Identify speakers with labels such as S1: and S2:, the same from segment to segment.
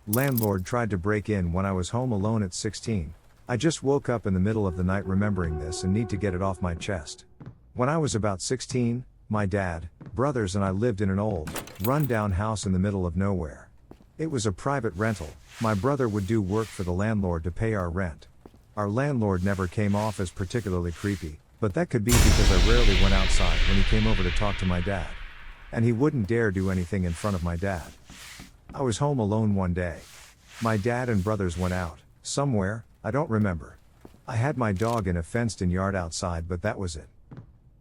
S1: Landlord tried to break in when I was home alone at 16. I just woke up in the middle of the night remembering this and need to get it off my chest. When I was about 16, my dad, brothers and I lived in an old, run-down house in the middle of nowhere. It was a private rental. My brother would do work for the landlord to pay our rent. Our landlord never came off as particularly creepy, but that could be because I rarely went outside when he came over to talk to my dad. And he wouldn't dare do anything in front of my dad. I was home alone one day. My dad and brothers went out, somewhere, I don't remember. I had my dog in a fenced-in yard outside, but that was it.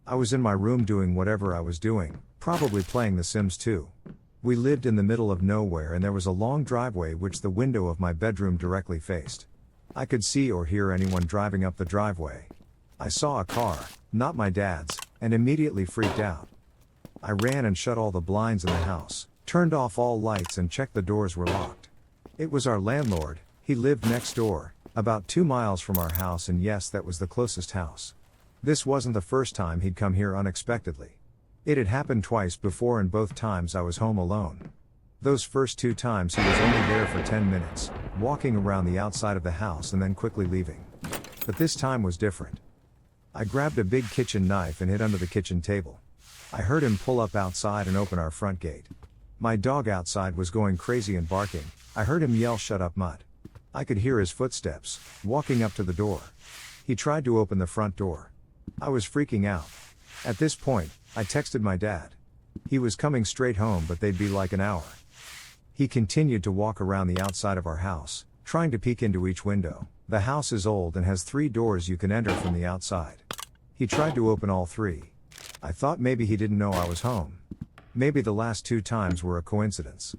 S1: I was in my room doing whatever I was doing, probably playing The Sims 2. We lived in the middle of nowhere and there was a long driveway which the window of my bedroom directly faced. I could see or hear anyone driving up the driveway. I saw a car, not my dad's, and immediately freaked out. I ran and shut all the blinds in the house, turned off all lights and checked the doors were locked. It was our landlord. He lived next door, about 2 miles from our house, and yes, that was the closest house. This wasn't the first time he'd come here unexpectedly. It had happened twice before and both times I was home alone. Those first 2 times he was only there for 10 minutes, walking around the outside of the house and then quickly leaving. But this time was different. I grabbed a big kitchen knife and hid under the kitchen table. I heard him pull up outside and open our front gate. My dog outside was going crazy and barking. I heard him yell, "Shut up, Mutt." I could hear his footsteps, walking up to the door. He tried to open the front door. I was freaking out. At this point, I texted my dad. He was coming straight home, but they'd be like an hour. He continued to walk around the outside of our house, trying to peek into each window. The house is old and has 3 doors you can enter from the outside. He tried to open all 3. I thought maybe he didn't know I was home. Maybe the last 2 times were a coincidence.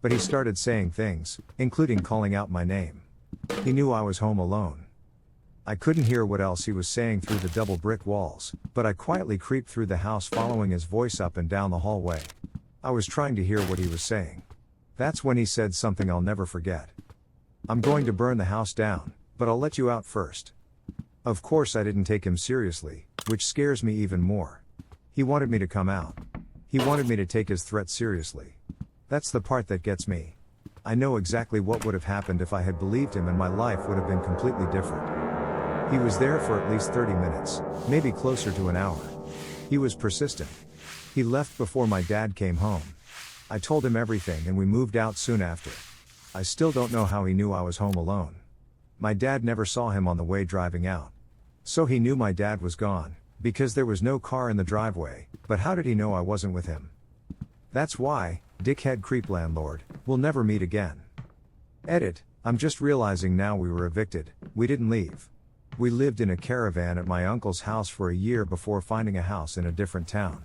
S1: But he started saying things, including calling out my name. He knew I was home alone. I couldn't hear what else he was saying through the double brick walls, but I quietly creeped through the house following his voice up and down the hallway. I was trying to hear what he was saying. That's when he said something I'll never forget. "I'm going to burn the house down, but I'll let you out first." Of course I didn't take him seriously, which scares me even more. He wanted me to come out. He wanted me to take his threat seriously. That's the part that gets me. I know exactly what would have happened if I had believed him, and my life would have been completely different. He was there for at least 30 minutes, maybe closer to an hour. He was persistent. He left before my dad came home. I told him everything and we moved out soon after. I still don't know how he knew I was home alone. My dad never saw him on the way driving out. So he knew my dad was gone, because there was no car in the driveway, but how did he know I wasn't with him? That's why, dickhead creep landlord, we'll never meet again. Edit, I'm just realizing now we were evicted, we didn't leave. We lived in a caravan at my uncle's house for a year before finding a house in a different town.